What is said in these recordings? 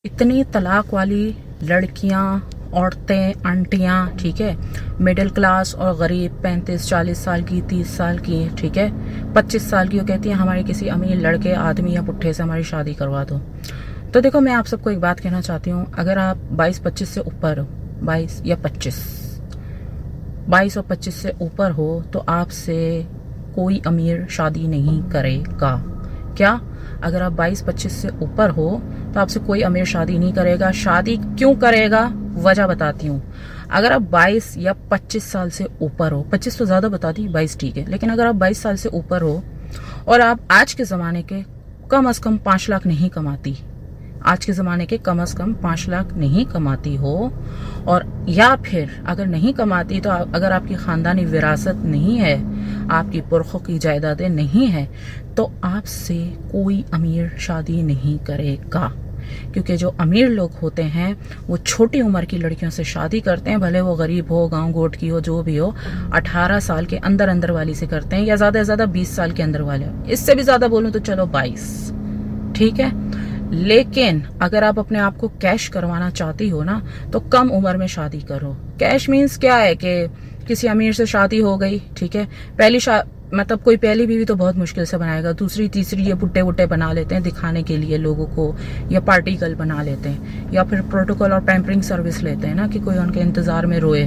इतनी तलाक वाली लड़कियां, औरतें, आंटियां, ठीक है, मिडिल क्लास और गरीब, 35-40 साल की, 30 साल की, ठीक है, 25 साल की, वो कहती हैं हमारे किसी अमीर लड़के, आदमी या पुट्ठे से हमारी शादी करवा दो। तो देखो, मैं आप सबको एक बात कहना चाहती हूँ, अगर आप 22-25 से ऊपर हो, 22 या 25, 22 और 25 से ऊपर हो, तो आपसे कोई अमीर शादी नहीं करेगा। क्या? अगर आप 22-25 से ऊपर हो तो आपसे कोई अमीर शादी नहीं करेगा। शादी क्यों करेगा? वजह बताती हूँ। अगर आप 22 या 25 साल से ऊपर हो, 25 तो ज़्यादा बता दी, 22 ठीक है, लेकिन अगर आप 22 साल से ऊपर हो और आप आज के ज़माने के कम से कम 5 लाख नहीं कमाती, आज के ज़माने के कम से कम 5 लाख नहीं कमाती हो, और या फिर अगर नहीं कमाती तो अगर आपकी ख़ानदानी विरासत नहीं है, आपकी पुरखों की जायदादें नहीं है, तो आपसे कोई अमीर शादी नहीं करेगा। क्योंकि जो अमीर लोग होते हैं वो छोटी उम्र की लड़कियों से शादी करते हैं, भले वो गरीब हो, गांव गोट की हो, जो भी हो, 18 साल के अंदर अंदर वाली से करते हैं, या ज़्यादा से ज़्यादा 20 साल के अंदर वाले। इससे भी ज़्यादा बोलूँ तो चलो 22, ठीक है। लेकिन अगर आप अपने आप को कैश करवाना चाहती हो ना, तो कम उम्र में शादी करो। कैश मीन्स क्या है कि किसी अमीर से शादी हो गई, ठीक है, मतलब कोई पहली बीवी तो बहुत मुश्किल से बनाएगा, दूसरी तीसरी ये बुट्टे बुट्टे बना लेते हैं दिखाने के लिए लोगों को, या पार्टी गर्ल बना लेते हैं, या फिर प्रोटोकॉल और पैम्परिंग सर्विस लेते हैं ना, कि कोई उनके इंतजार में रोए,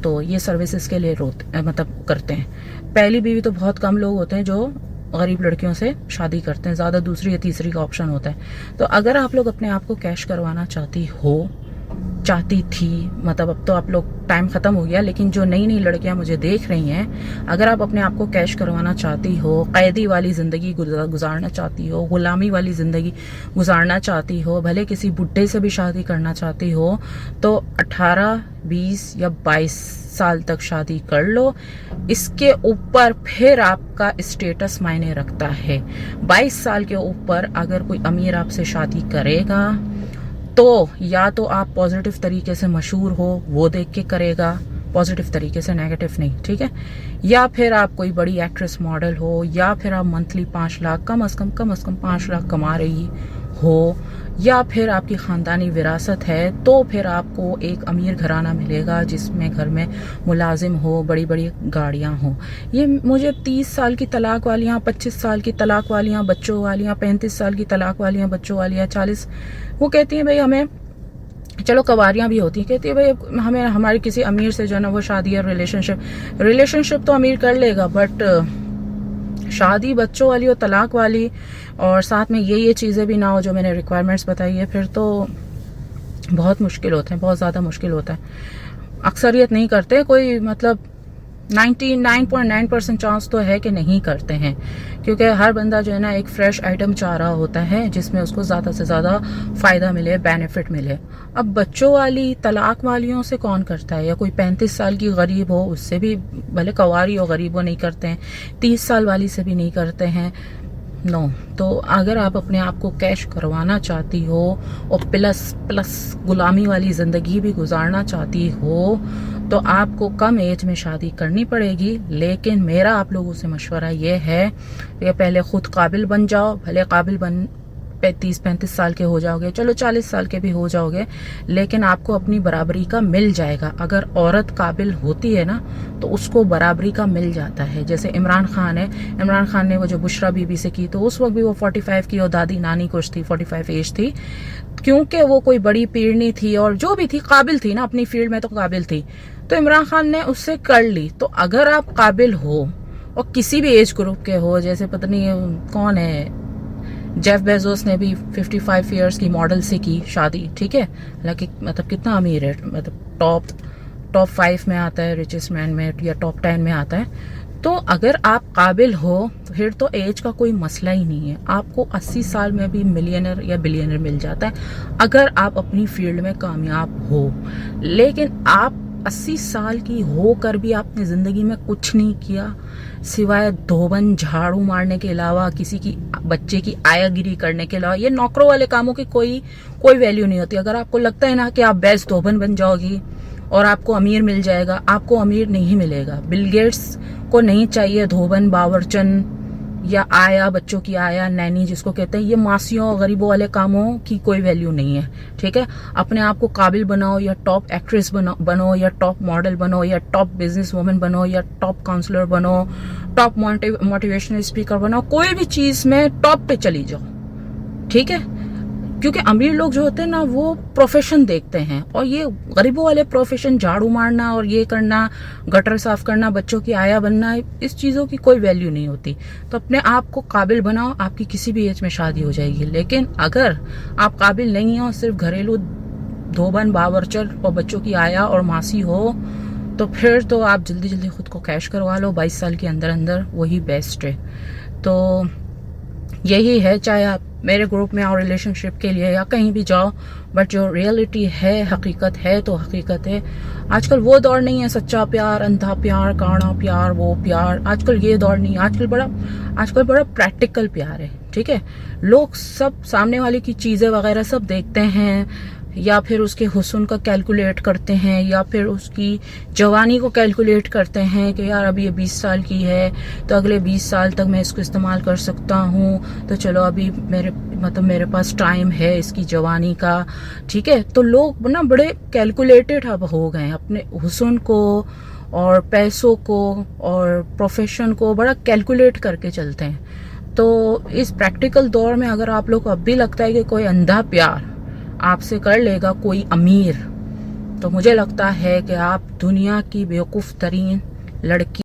तो ये सर्विसेज के लिए रोते मतलब करते हैं। पहली बीवी तो बहुत कम लोग होते हैं जो गरीब लड़कियों से शादी करते हैं, ज़्यादा दूसरी या तीसरी का ऑप्शन होता है। तो अगर आप लोग अपने आप को कैश करवाना चाहती थी, मतलब अब तो आप लोग टाइम ख़त्म हो गया, लेकिन जो नई नई लड़कियां मुझे देख रही हैं, अगर आप अपने आप को कैश करवाना चाहती हो, कैदी वाली ज़िंदगी गुजारना चाहती हो, गुलामी वाली ज़िंदगी गुजारना चाहती हो, भले किसी बुढ़े से भी शादी करना चाहती हो, तो 18, 20 या 22 साल तक शादी कर लो। इसके ऊपर फिर आपका स्टेटस मायने रखता है। 22 साल के ऊपर अगर कोई अमीर आपसे शादी करेगा तो या तो आप पॉजिटिव तरीके से मशहूर हो, वो देख के करेगा, पॉजिटिव तरीके से, नेगेटिव नहीं, ठीक है, या फिर आप कोई बड़ी एक्ट्रेस मॉडल हो, या फिर आप मंथली 5 लाख कम से कम 5 लाख कमा रही हो, या फिर आपकी ख़ानदानी विरासत है, तो फिर आपको एक अमीर घराना मिलेगा जिसमें घर में मुलाजिम हो, बड़ी बड़ी गाड़ियां हो। ये मुझे 30 साल की तलाक वालियाँ, 25 साल की तलाक वालियाँ बच्चों वालियाँ, 35 साल की तलाक वालियाँ बच्चों वालियाँ, 40, वो कहती हैं भाई हमें, चलो कवारियाँ भी होती हैं, कहती है भाई हमें हमारे किसी अमीर से जो है ना वो शादी और रिलेशनशिप तो अमीर कर लेगा, बट शादी बच्चों वाली और तलाक वाली, और साथ में ये चीज़ें भी ना हो जो मैंने रिक्वायरमेंट्स बताई है, फिर तो बहुत मुश्किल होते हैं, बहुत ज़्यादा मुश्किल होता है। अक्सरियत नहीं करते, कोई मतलब 99.9% चांस तो है कि नहीं करते हैं, क्योंकि हर बंदा जो है ना एक फ्रेश आइटम चाह रहा होता है जिसमें उसको ज़्यादा से ज़्यादा फ़ायदा मिले, बेनिफिट मिले। अब बच्चों वाली तलाक वालियों से कौन करता है, या कोई 35 साल की गरीब हो उससे भी, भले कवारी हो गरीब हो, नहीं करते हैं, 30 साल वाली से भी नहीं करते हैं, नो। तो अगर आप अपने आप को कैश करवाना चाहती हो और प्लस गुलामी वाली ज़िंदगी भी गुजारना चाहती हो, तो आपको कम एज में शादी करनी पड़ेगी। लेकिन मेरा आप लोगों से मशवरा ये है कि पहले खुद काबिल बन जाओ, भले काबिल बन 30-35 साल के हो जाओगे, चलो 40 साल के भी हो जाओगे, लेकिन आपको अपनी बराबरी का मिल जाएगा। अगर औरत काबिल होती है ना तो उसको बराबरी का मिल जाता है। जैसे इमरान खान है, इमरान खान ने वो जो बुशरा बीबी से की, तो उस वक्त भी वो 45 की और दादी नानी कुछ थी, 45 एज थी, क्योंकि वो कोई बड़ी पीढ़नी थी और जो भी थी काबिल थी ना, अपनी फील्ड में तो काबिल थी, तो इमरान खान ने उससे कर ली। तो अगर आप काबिल हो और किसी भी एज ग्रुप के हो, जैसे पता नहीं कौन है, जेफ बेजोस ने भी 55 इयर्स की मॉडल से की शादी, ठीक है, हालांकि मतलब कितना अमीर है, मतलब टॉप 5 में आता है रिचेस्ट मैन में, या टॉप 10 में आता है। तो अगर आप काबिल हो फिर तो एज का कोई मसला ही नहीं है, आपको 80 साल में भी मिलियनर या बिलियनर मिल जाता है अगर आप अपनी फील्ड में कामयाब हो। लेकिन आप 80 साल की होकर भी आपने ज़िंदगी में कुछ नहीं किया सिवाय धोबन झाड़ू मारने के अलावा, किसी की बच्चे की आयागिरी करने के अलावा, ये नौकरों वाले कामों की कोई वैल्यू नहीं होती। अगर आपको लगता है ना कि आप बेस्ट धोबन बन जाओगी और आपको अमीर मिल जाएगा, आपको अमीर नहीं मिलेगा। बिल गेट्स को नहीं चाहिए धोबन, बावर्चन या आया, बच्चों की आया, नैनी जिसको कहते हैं, ये मासियों और गरीबों वाले कामों की कोई वैल्यू नहीं है, ठीक है। अपने आप को काबिल बनाओ, या टॉप एक्ट्रेस बनो, या टॉप मॉडल बनो, या टॉप बिजनेस वुमन बनो, या टॉप काउंसलर बनो, टॉप मोटिवेशनल स्पीकर बनो, कोई भी चीज में टॉप पे चली जाओ, ठीक है। क्योंकि अमीर लोग जो होते हैं ना, वो प्रोफेशन देखते हैं, और ये गरीबों वाले प्रोफेशन, झाड़ू मारना और ये करना, गटर साफ करना, बच्चों की आया बनना, इस चीज़ों की कोई वैल्यू नहीं होती। तो अपने आप को काबिल बनाओ, आपकी किसी भी एज में शादी हो जाएगी। लेकिन अगर आप काबिल नहीं हो, सिर्फ घरेलू धोबन, बावर्चर और बच्चों की आया और मासी हो, तो फिर तो आप जल्दी जल्दी खुद को कैश करवा लो 22 साल के अंदर अंदर, वही बेस्ट है। तो यही है, चाहे आप मेरे ग्रुप में आओ रिलेशनशिप के लिए या कहीं भी जाओ, बट जो रियलिटी है, हकीकत है तो हकीकत है। आजकल वो दौर नहीं है सच्चा प्यार, अंधा प्यार, काना प्यार, वो प्यार, आजकल ये दौर नहीं है। आजकल बड़ा प्रैक्टिकल प्यार है, ठीक है। लोग सब सामने वाले की चीजें वगैरह सब देखते हैं, या फिर उसके हुस्न का कैलकुलेट करते हैं, या फिर उसकी जवानी को कैलकुलेट करते हैं कि यार अभी ये 20 साल की है, तो अगले 20 साल तक मैं इसको इस्तेमाल कर सकता हूँ, तो चलो अभी मेरे पास टाइम है इसकी जवानी का, ठीक है। तो लोग ना बड़े कैलकुलेटेड अब हो गए हैं, अपने हुस्न को और पैसों को और प्रोफेशन को बड़ा कैलकुलेट करके चलते हैं। तो इस प्रैक्टिकल दौर में अगर आप लोग को अब भी लगता है कि कोई अंधा प्यार आपसे कर लेगा कोई अमीर, तो मुझे लगता है कि आप दुनिया की बेवकूफ तरीन लड़की